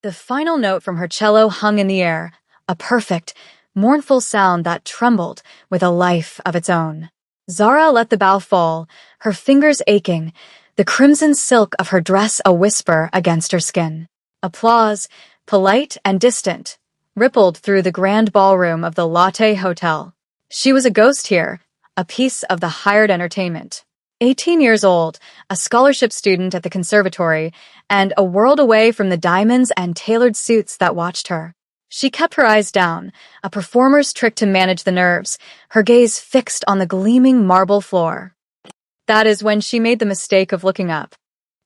The final note from her cello hung in the air, a perfect, mournful sound that trembled with a life of its own. Zara let the bow fall, her fingers aching, the crimson silk of her dress a whisper against her skin. Applause, polite and distant, rippled through the grand ballroom of the Latte Hotel. She was a ghost here, a piece of the hired entertainment. 18 years old, a scholarship student at the conservatory, and a world away from the diamonds and tailored suits that watched her. She kept her eyes down, a performer's trick to manage the nerves, her gaze fixed on the gleaming marble floor. That is when she made the mistake of looking up.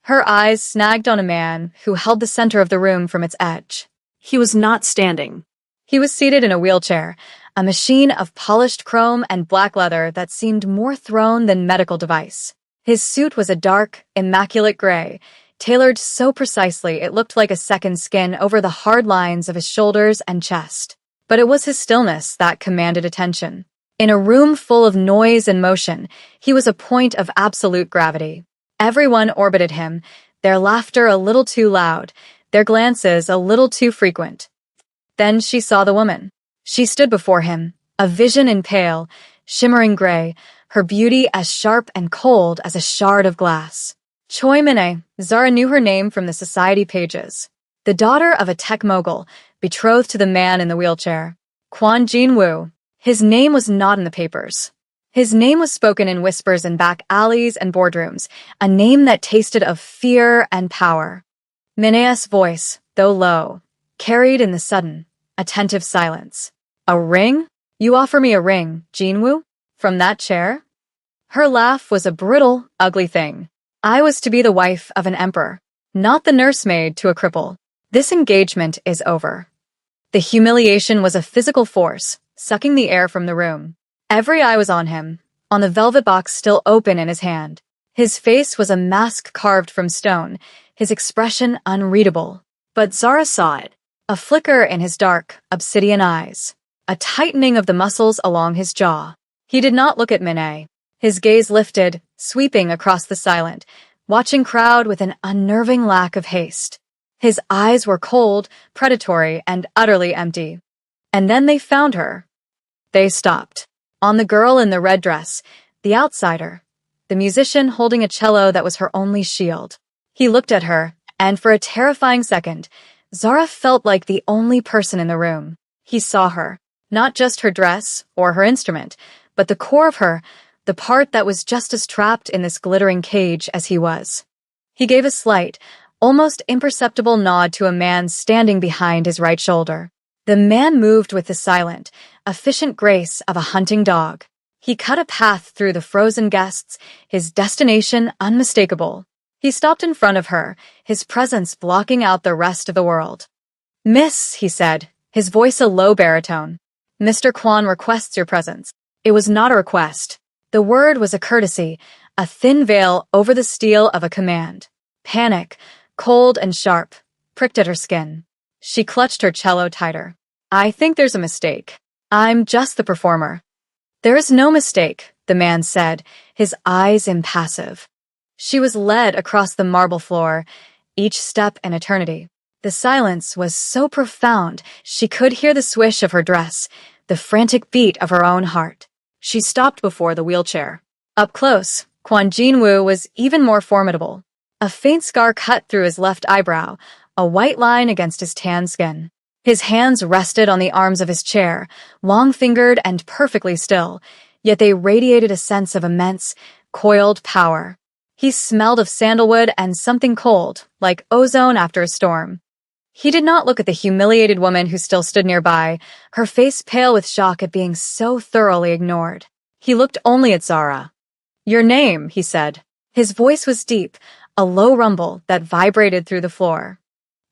Her eyes snagged on a man who held the center of the room from its edge. He was not standing. He was seated in a wheelchair, a machine of polished chrome and black leather that seemed more throne than medical device. His suit was a dark, immaculate gray, tailored so precisely it looked like a second skin over the hard lines of his shoulders and chest. But it was his stillness that commanded attention. In a room full of noise and motion, he was a point of absolute gravity. Everyone orbited him, their laughter a little too loud, their glances a little too frequent. Then she saw the woman. She stood before him, a vision in pale, shimmering gray, her beauty as sharp and cold as a shard of glass. Choi Min-ae, Zara knew her name from the society pages. The daughter of a tech mogul, betrothed to the man in the wheelchair. Kwon Jin-woo. His name was not in the papers. His name was spoken in whispers in back alleys and boardrooms, a name that tasted of fear and power. Min-ae's voice, though low, carried in the sudden, attentive silence. A ring? You offer me a ring, Jin-woo? From that chair? Her laugh was a brittle, ugly thing. I was to be the wife of an emperor, not the nursemaid to a cripple. This engagement is over. The humiliation was a physical force, sucking the air from the room. Every eye was on him, on the velvet box still open in his hand. His face was a mask carved from stone, his expression unreadable. But Zara saw it, a flicker in his dark, obsidian eyes, a tightening of the muscles along his jaw. He did not look at Min-ae. His gaze lifted, sweeping across the silent, watching crowd with an unnerving lack of haste. His eyes were cold, predatory, and utterly empty. And then they found her. They stopped. On the girl in the red dress, the outsider, the musician holding a cello that was her only shield. He looked at her, and for a terrifying second, Zara felt like the only person in the room. He saw her, not just her dress or her instrument, but the core of her, the part that was just as trapped in this glittering cage as he was. He gave a slight, almost imperceptible nod to a man standing behind his right shoulder. The man moved with the silent, efficient grace of a hunting dog. He cut a path through the frozen guests, his destination unmistakable. He stopped in front of her, his presence blocking out the rest of the world. "Miss," he said, his voice a low baritone. "Mr. Kwon requests your presence." It was not a request. The word was a courtesy, a thin veil over the steel of a command. Panic, cold and sharp, pricked at her skin. She clutched her cello tighter. "I think there's a mistake. I'm just the performer." "There is no mistake," the man said, his eyes impassive. She was led across the marble floor, each step an eternity. The silence was so profound she could hear the swish of her dress, the frantic beat of her own heart. She stopped before the wheelchair. Up close, Kwon Jin-woo was even more formidable. A faint scar cut through his left eyebrow, a white line against his tan skin. His hands rested on the arms of his chair, long-fingered and perfectly still, yet they radiated a sense of immense, coiled power. He smelled of sandalwood and something cold, like ozone after a storm. He did not look at the humiliated woman who still stood nearby, her face pale with shock at being so thoroughly ignored. He looked only at Zara. "Your name," he said. His voice was deep, a low rumble that vibrated through the floor.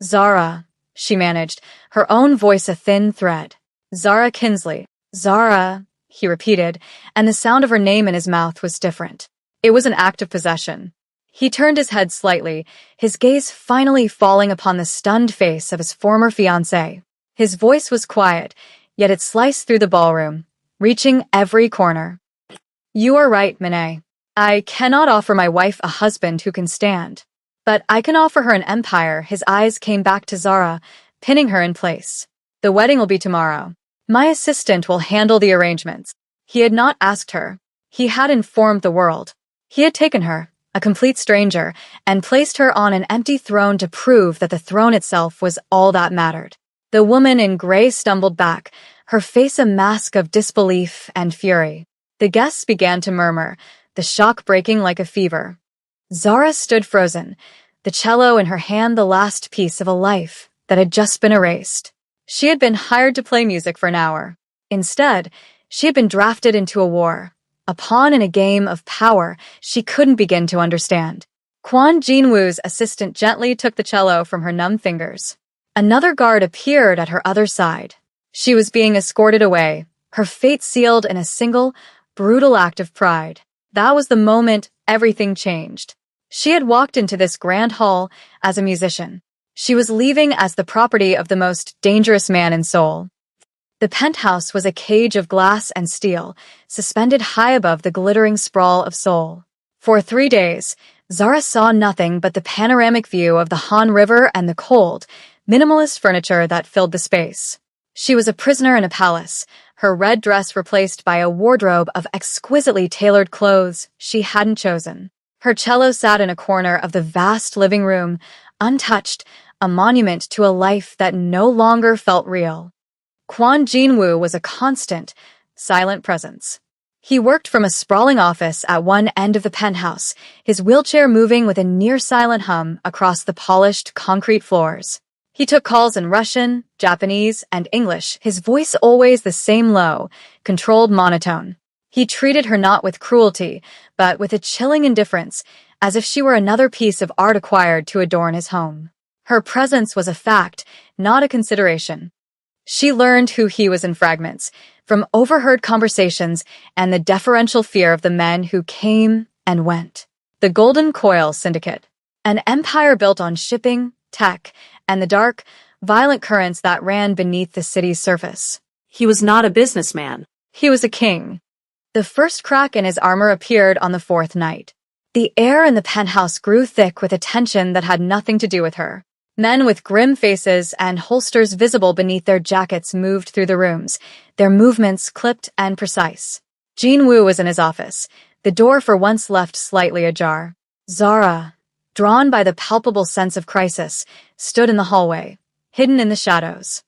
"Zara," she managed, her own voice a thin thread. "Zara Kinsley." "Zara," he repeated, and the sound of her name in his mouth was different. It was an act of possession. He turned his head slightly, his gaze finally falling upon the stunned face of his former fiancée. His voice was quiet, yet it sliced through the ballroom, reaching every corner. "You are right, Min-ae. I cannot offer my wife a husband who can stand." But I can offer her an empire. His eyes came back to Zara, pinning her in place. The wedding will be tomorrow. My assistant will handle the arrangements. He had not asked her. He had informed the world. He had taken her, a complete stranger, and placed her on an empty throne to prove that the throne itself was all that mattered. The woman in gray stumbled back, her face a mask of disbelief and fury. The guests began to murmur, the shock breaking like a fever. Zara stood frozen, the cello in her hand the last piece of a life that had just been erased. She had been hired to play music for an hour. Instead, she had been drafted into a war, a pawn in a game of power she couldn't begin to understand. Kwon Jinwoo's assistant gently took the cello from her numb fingers. Another guard appeared at her other side. She was being escorted away, her fate sealed in a single, brutal act of pride. That was the moment everything changed. She had walked into this grand hall as a musician. She was leaving as the property of the most dangerous man in Seoul. The penthouse was a cage of glass and steel, suspended high above the glittering sprawl of Seoul. For 3 days, Zara saw nothing but the panoramic view of the Han River and the cold, minimalist furniture that filled the space. She was a prisoner in a palace, her red dress replaced by a wardrobe of exquisitely tailored clothes she hadn't chosen. Her cello sat in a corner of the vast living room, untouched, a monument to a life that no longer felt real. Kwon Jinwoo was a constant, silent presence. He worked from a sprawling office at one end of the penthouse, his wheelchair moving with a near-silent hum across the polished concrete floors. He took calls in Russian, Japanese, and English, his voice always the same low, controlled monotone. He treated her not with cruelty, but with a chilling indifference, as if she were another piece of art acquired to adorn his home. Her presence was a fact, not a consideration. She learned who he was in fragments, from overheard conversations and the deferential fear of the men who came and went. The Golden Coil Syndicate, an empire built on shipping, tech, and the dark, violent currents that ran beneath the city's surface. He was not a businessman. He was a king. The first crack in his armor appeared on the 4th night. The air in the penthouse grew thick with a tension that had nothing to do with her. Men with grim faces and holsters visible beneath their jackets moved through the rooms, their movements clipped and precise. Jinwoo was in his office, the door for once left slightly ajar. Zara, drawn by the palpable sense of crisis, stood in the hallway, hidden in the shadows.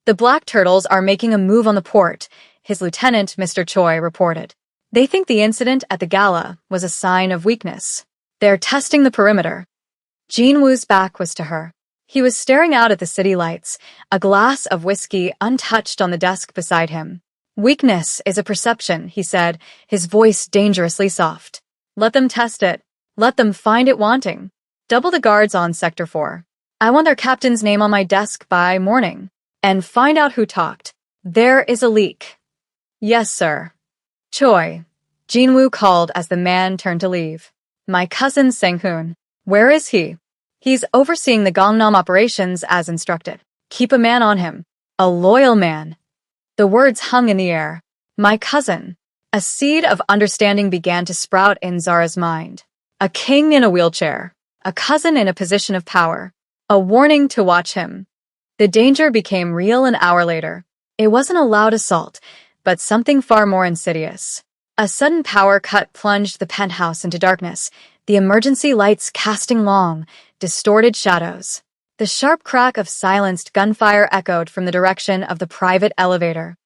The Black Turtles are making a move on the port, his lieutenant, Mr. Choi, reported. They think the incident at the gala was a sign of weakness. They're testing the perimeter. Jinwoo's back was to her. He was staring out at the city lights, a glass of whiskey untouched on the desk beside him. Weakness is a perception, he said, his voice dangerously soft. Let them test it. Let them find it wanting. Double the guards on Sector 4. I want their captain's name on my desk by morning. And find out who talked. There is a leak. Yes, sir. Choi. Jinwoo called as the man turned to leave. My cousin Sang-hoon. Where is he? He's overseeing the Gangnam operations as instructed. Keep a man on him. A loyal man. The words hung in the air. My cousin. A seed of understanding began to sprout in Zara's mind. A king in a wheelchair. A cousin in a position of power. A warning to watch him. The danger became real an hour later. It wasn't a loud assault, but something far more insidious. A sudden power cut plunged the penthouse into darkness, the emergency lights casting long, distorted shadows. The sharp crack of silenced gunfire echoed from the direction of the private elevator.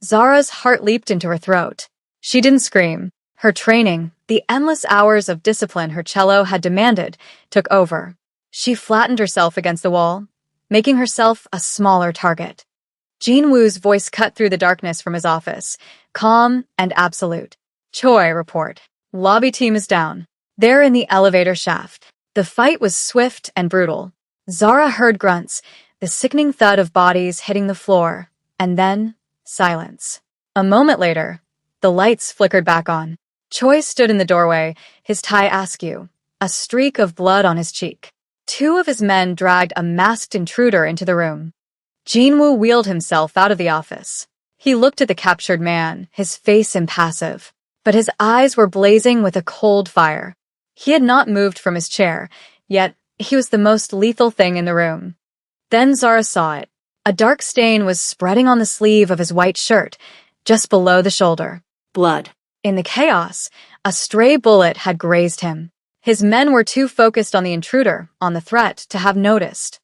Zara's heart leaped into her throat. She didn't scream. Her training, the endless hours of discipline her cello had demanded, took over. She flattened herself against the wall, making herself a smaller target. Jinwoo's voice cut through the darkness from his office, calm and absolute. Choi, report. Lobby team is down. They're in the elevator shaft. The fight was swift and brutal. Zara heard grunts, the sickening thud of bodies hitting the floor, and then silence. A moment later, the lights flickered back on. Choi stood in the doorway, his tie askew, a streak of blood on his cheek. 2 of his men dragged a masked intruder into the room. Jinwoo wheeled himself out of the office. He looked at the captured man, his face impassive, but his eyes were blazing with a cold fire. He had not moved from his chair, Yet, he was the most lethal thing in the room. Then Zara saw it. A dark stain was spreading on the sleeve of his white shirt, just below the shoulder. Blood. In the chaos, a stray bullet had grazed him. His men were too focused on the intruder, on the threat, to have noticed.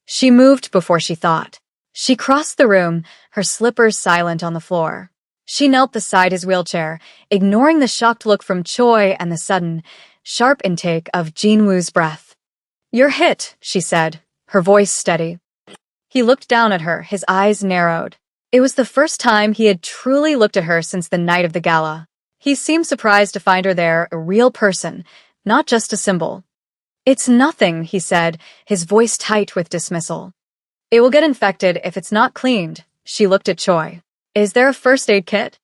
She moved before she thought. She crossed the room, her slippers silent on the floor. She knelt beside his wheelchair, ignoring the shocked look from Choi and the sudden, sharp intake of Jinwoo's breath. "You're hit," she said, her voice steady. He looked down at her, his eyes narrowed. It was the first time he had truly looked at her since the night of the gala. He seemed surprised to find her there, a real person, not just a symbol. "It's nothing," he said, his voice tight with dismissal. "It will get infected if it's not cleaned." She looked at Choi. "Is there a first aid kit?"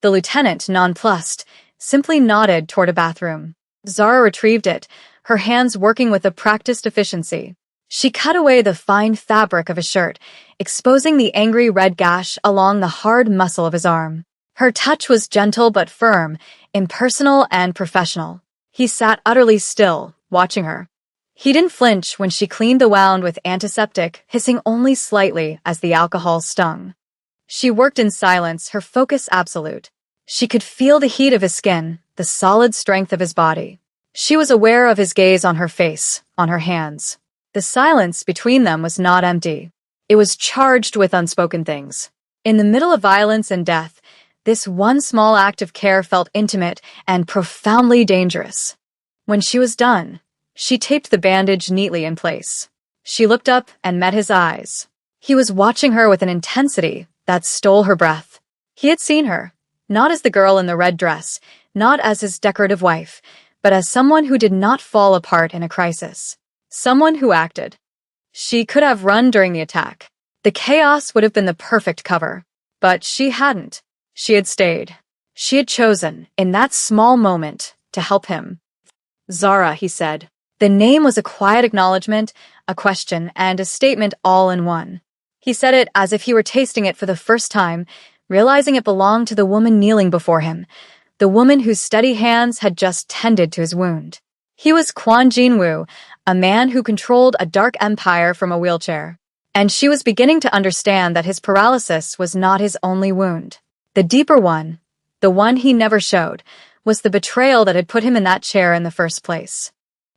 The lieutenant, nonplussed, simply nodded toward a bathroom. Zara retrieved it, her hands working with a practiced efficiency. She cut away the fine fabric of his shirt, exposing the angry red gash along the hard muscle of his arm. Her touch was gentle but firm, impersonal and professional. He sat utterly still, watching her. He didn't flinch when she cleaned the wound with antiseptic, hissing only slightly as the alcohol stung. She worked in silence, her focus absolute. She could feel the heat of his skin, the solid strength of his body. She was aware of his gaze on her face, on her hands. The silence between them was not empty. It was charged with unspoken things. In the middle of violence and death, this one small act of care felt intimate and profoundly dangerous. When she was done, she taped the bandage neatly in place. She looked up and met his eyes. He was watching her with an intensity that stole her breath. He had seen her, not as the girl in the red dress, not as his decorative wife, but as someone who did not fall apart in a crisis. Someone who acted. She could have run during the attack. The chaos would have been the perfect cover. But she hadn't. She had stayed. She had chosen, in that small moment, to help him. "Zara," he said. The name was a quiet acknowledgement, a question, and a statement all in one. He said it as if he were tasting it for the first time, realizing it belonged to the woman kneeling before him, the woman whose steady hands had just tended to his wound. He was Kwon Jinwoo, a man who controlled a dark empire from a wheelchair. And she was beginning to understand that his paralysis was not his only wound. The deeper one, the one he never showed, was the betrayal that had put him in that chair in the first place.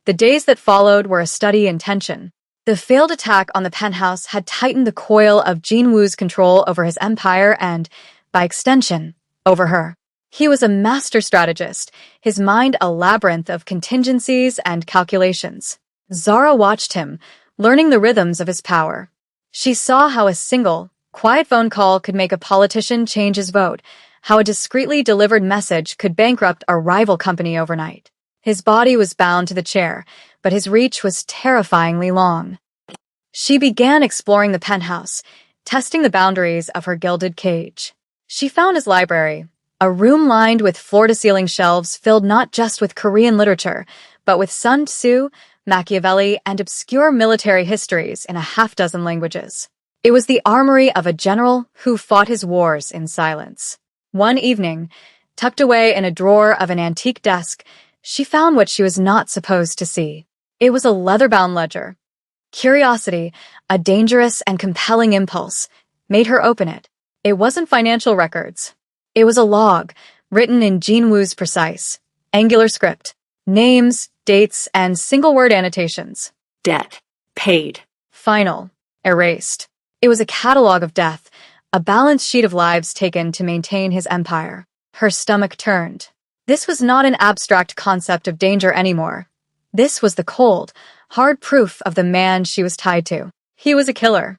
The days that followed were a study in tension. The failed attack on the penthouse had tightened the coil of Jinwoo's control over his empire and, by extension, over her. He was a master strategist, his mind a labyrinth of contingencies and calculations. Zara watched him, learning the rhythms of his power. She saw how a single, quiet phone call could make a politician change his vote, how a discreetly delivered message could bankrupt a rival company overnight. His body was bound to the chair, but his reach was terrifyingly long. She began exploring the penthouse, testing the boundaries of her gilded cage. She found his library, a room lined with floor-to-ceiling shelves filled not just with Korean literature, but with Sun Tzu, Machiavelli, and obscure military histories in a half-dozen languages. It was the armory of a general who fought his wars in silence. One evening, tucked away in a drawer of an antique desk, she found what she was not supposed to see. It was a leather-bound ledger. Curiosity, a dangerous and compelling impulse, made her open it. It wasn't financial records. It was a log, written in Jinwoo's precise, angular script. Names, dates, and single-word annotations. Debt. Paid. Final. Erased. It was a catalog of death, a balance sheet of lives taken to maintain his empire. Her stomach turned. This was not an abstract concept of danger anymore. This was the cold, hard proof of the man she was tied to. He was a killer.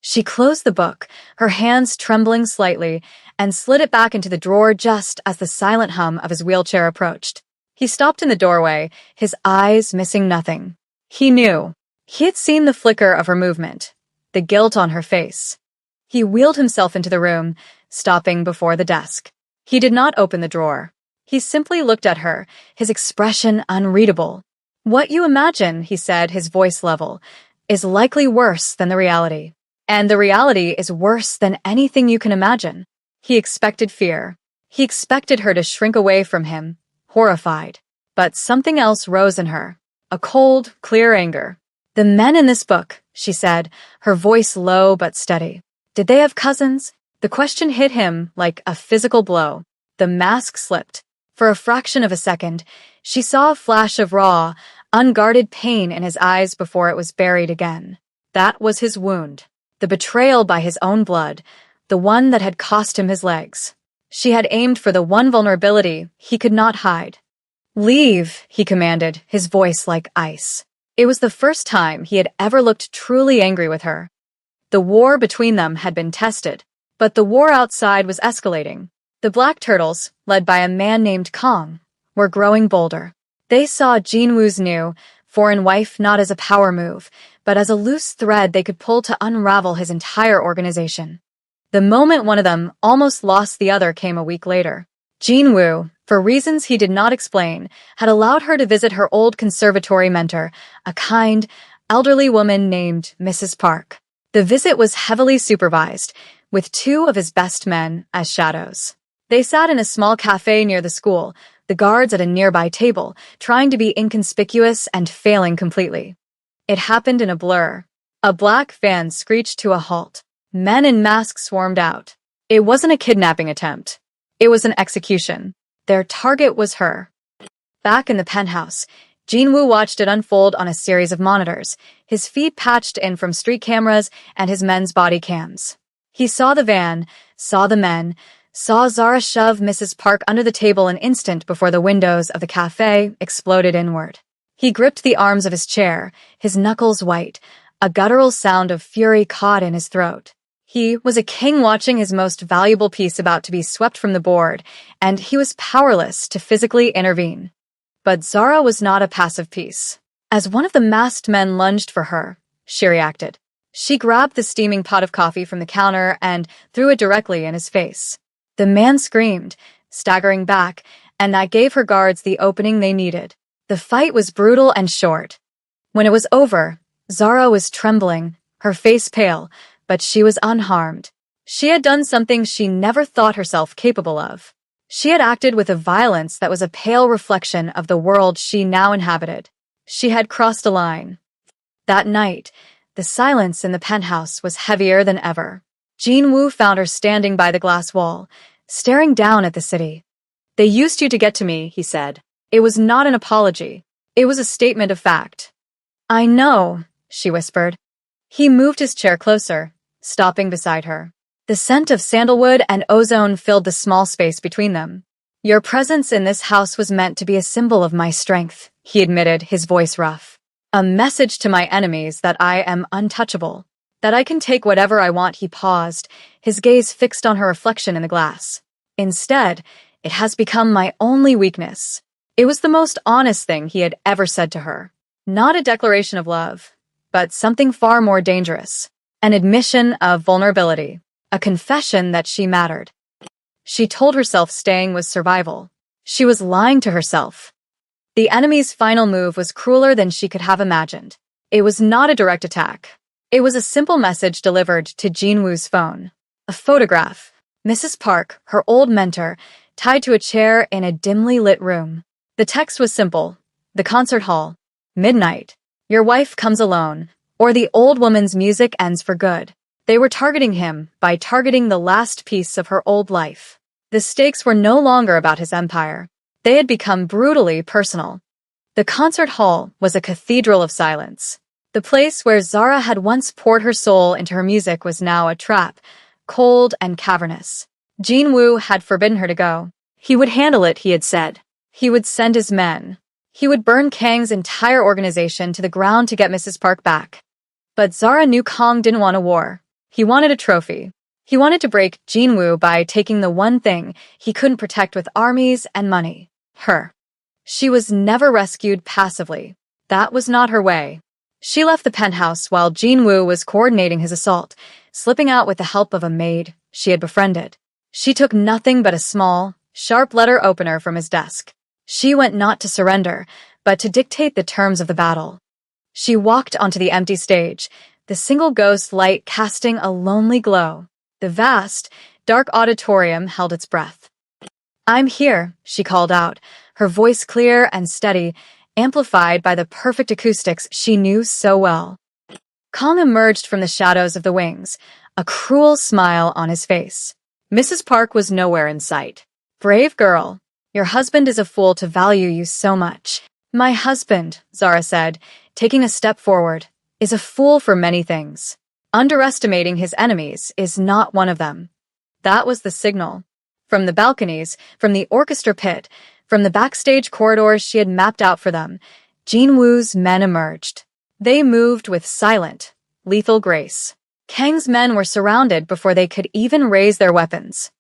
She closed the book, her hands trembling slightly, and slid it back into the drawer just as the silent hum of his wheelchair approached. He stopped in the doorway, his eyes missing nothing. He knew. He had seen the flicker of her movement, the guilt on her face. He wheeled himself into the room, stopping before the desk. He did not open the drawer. He simply looked at her, his expression unreadable. "What you imagine," he said, his voice level, "is likely worse than the reality. And the reality is worse than anything you can imagine." He expected fear. He expected her to shrink away from him, horrified. But something else rose in her. a cold, clear anger. "The men in this book," she said, her voice low but steady. "Did they have cousins?" The question hit him like a physical blow. The mask slipped. For a fraction of a second, she saw a flash of raw, unguarded pain in his eyes before it was buried again. That was his wound. The betrayal by his own blood, the one that had cost him his legs. She had aimed for the one vulnerability he could not hide. "Leave," he commanded, his voice like ice. It was the first time he had ever looked truly angry with her. The war between them had been tested, but the war outside was escalating. The Black Turtles, led by a man named Kong, were growing bolder. They saw Jinwoo's new, foreign wife not as a power move, but as a loose thread they could pull to unravel his entire organization. The moment one of them almost lost the other came a week later. Jinwoo, for reasons he did not explain, had allowed her to visit her old conservatory mentor, a kind, elderly woman named Mrs. Park. The visit was heavily supervised, with two of his best men as shadows. They sat in a small cafe near the school, the guards at a nearby table, trying to be inconspicuous and failing completely. It happened in a blur. A black van screeched to a halt. Men in masks swarmed out. It wasn't a kidnapping attempt. It was an execution. Their target was her. Back in the penthouse, Jinwoo watched it unfold on a series of monitors, his feed patched in from street cameras and his men's body cams. He saw the van, saw the men, saw Zara shove Mrs. Park under the table an instant before the windows of the cafe exploded inward. He gripped the arms of his chair, his knuckles white, a guttural sound of fury caught in his throat. He was a king watching his most valuable piece about to be swept from the board, and he was powerless to physically intervene. But Zara was not a passive piece. As one of the masked men lunged for her, she reacted. She grabbed the steaming pot of coffee from the counter and threw it directly in his face. The man screamed, staggering back, and that gave her guards the opening they needed. The fight was brutal and short. When it was over, Zara was trembling, her face pale, but she was unharmed. She had done something she never thought herself capable of. She had acted with a violence that was a pale reflection of the world she now inhabited. She had crossed a line. That night, the silence in the penthouse was heavier than ever. Jinwoo found her standing by the glass wall, staring down at the city. "They used you to get to me," he said. It was not an apology. It was a statement of fact. "I know," she whispered. He moved his chair closer, stopping beside her. The scent of sandalwood and ozone filled the small space between them. "Your presence in this house was meant to be a symbol of my strength," he admitted, his voice rough. "A message to my enemies that I am untouchable, that I can take whatever I want." He paused, his gaze fixed on her reflection in the glass. "Instead, it has become my only weakness." It was the most honest thing he had ever said to her. Not a declaration of love, but something far more dangerous. An admission of vulnerability. A confession that she mattered. She told herself staying was survival. She was lying to herself. The enemy's final move was crueler than she could have imagined. It was not a direct attack. It was a simple message delivered to Jinwoo's phone. A photograph. Mrs. Park, her old mentor, tied to a chair in a dimly lit room. The text was simple. The concert hall. Midnight. Your wife comes alone, or the old woman's music ends for good. They were targeting him by targeting the last piece of her old life. The stakes were no longer about his empire. They had become brutally personal. The concert hall was a cathedral of silence. The place where Zara had once poured her soul into her music was now a trap, cold and cavernous. Jinwoo had forbidden her to go. He would handle it, he had said. He would send his men. He would burn Kang's entire organization to the ground to get Mrs. Park back. But Zara knew Kong didn't want a war. He wanted a trophy. He wanted to break Jinwoo by taking the one thing he couldn't protect with armies and money. Her. She was never rescued passively. That was not her way. She left the penthouse while Jinwoo was coordinating his assault, slipping out with the help of a maid she had befriended. She took nothing but a small, sharp letter opener from his desk. She went not to surrender, but to dictate the terms of the battle. She walked onto the empty stage, the single ghost light casting a lonely glow. The vast, dark auditorium held its breath. "I'm here," she called out, her voice clear and steady, amplified by the perfect acoustics she knew so well. Kong emerged from the shadows of the wings, a cruel smile on his face. Mrs. Park was nowhere in sight. "Brave girl. Your husband is a fool to value you so much." "My husband," Zara said, taking a step forward, "is a fool for many things. Underestimating his enemies is not one of them." That was the signal. From the balconies, from the orchestra pit, from the backstage corridors she had mapped out for them, Jin Woo's men emerged. They moved with silent, lethal grace. Kang's men were surrounded before they could even raise their weapons.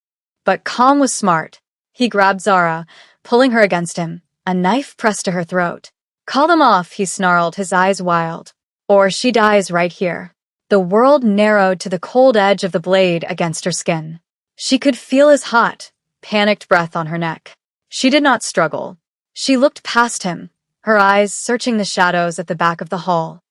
But Kong was smart. He grabbed Zara, pulling her against him, a knife pressed to her throat. "Call them off," he snarled, his eyes wild. "Or she dies right here." The world narrowed to the cold edge of the blade against her skin. She could feel his hot, panicked breath on her neck. She did not struggle. She looked past him, her eyes searching the shadows at the back of the hall.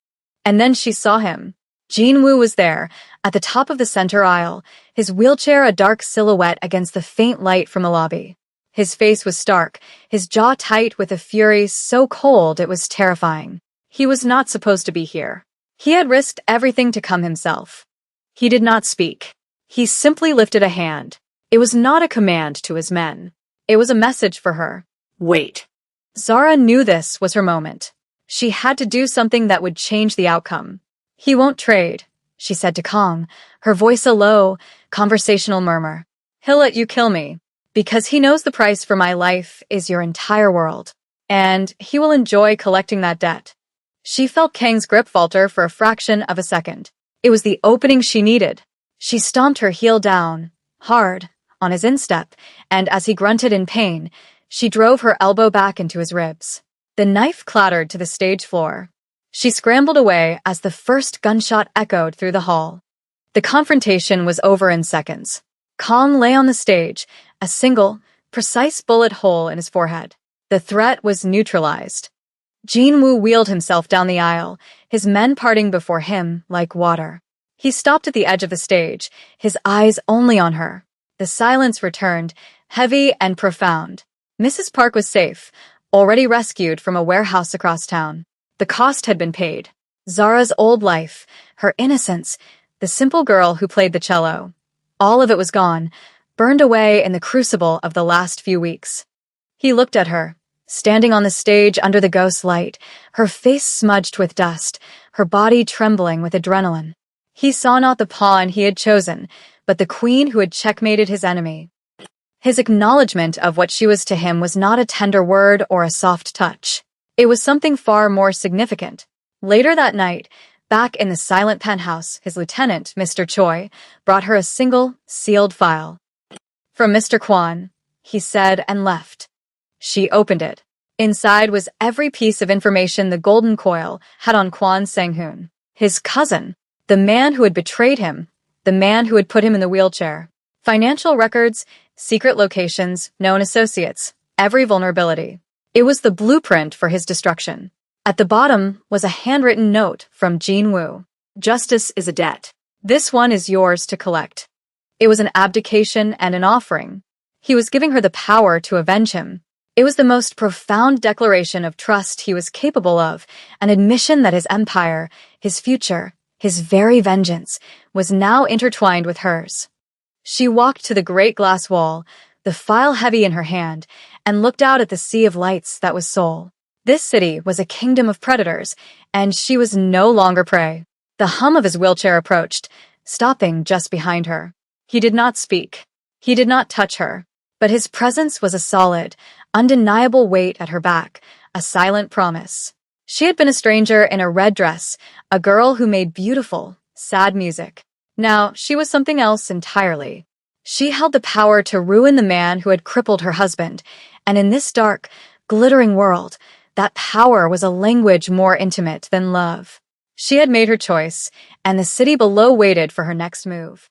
And then she saw him. Jin Woo was there, at the top of the center aisle, his wheelchair a dark silhouette against the faint light from the lobby. His face was stark, his jaw tight with a fury so cold it was terrifying. He was not supposed to be here. He had risked everything to come himself. He did not speak. He simply lifted a hand. It was not a command to his men. It was a message for her. Wait. Zara knew this was her moment. She had to do something that would change the outcome. "He won't trade," she said to Kong, her voice a low, conversational murmur. "He'll let you kill me, because he knows the price for my life is your entire world, and he will enjoy collecting that debt." She felt Kang's grip falter for a fraction of a second. It was the opening she needed. She stomped her heel down, hard, on his instep, and as he grunted in pain, she drove her elbow back into his ribs. The knife clattered to the stage floor. She scrambled away as the first gunshot echoed through the hall. The confrontation was over in seconds. Kong lay on the stage, a single, precise bullet hole in his forehead. The threat was neutralized. Jin Woo wheeled himself down the aisle, his men parting before him like water. He stopped at the edge of the stage, his eyes only on her. The silence returned, heavy and profound. Mrs. Park was safe, already rescued from a warehouse across town. The cost had been paid. Zara's old life, her innocence, the simple girl who played the cello. All of it was gone, burned away in the crucible of the last few weeks. He looked at her, standing on the stage under the ghost light, her face smudged with dust, her body trembling with adrenaline. He saw not the pawn he had chosen, but the queen who had checkmated his enemy. His acknowledgement of what she was to him was not a tender word or a soft touch. It was something far more significant. Later that night, back in the silent penthouse, his lieutenant, Mr. Choi, brought her a single, sealed file. "From Mr. Kwan," he said and left. She opened it. Inside was every piece of information the Golden Coil had on Kwan Sang-hoon, his cousin, the man who had betrayed him, the man who had put him in the wheelchair. Financial records, secret locations, known associates, every vulnerability. It was the blueprint for his destruction. At the bottom was a handwritten note from Jin Woo. "Justice is a debt. This one is yours to collect." It was an abdication and an offering. He was giving her the power to avenge him. It was the most profound declaration of trust he was capable of, an admission that his empire, his future, his very vengeance, was now intertwined with hers. She walked to the great glass wall, the file heavy in her hand, and looked out at the sea of lights that was Seoul. This city was a kingdom of predators, and she was no longer prey. The hum of his wheelchair approached, stopping just behind her. He did not speak. He did not touch her, but his presence was a solid, undeniable weight at her back, a silent promise. She had been a stranger in a red dress, a girl who made beautiful, sad music. Now she was something else entirely. She held the power to ruin the man who had crippled her husband, and in this dark, glittering world, that power was a language more intimate than love. She had made her choice, and the city below waited for her next move.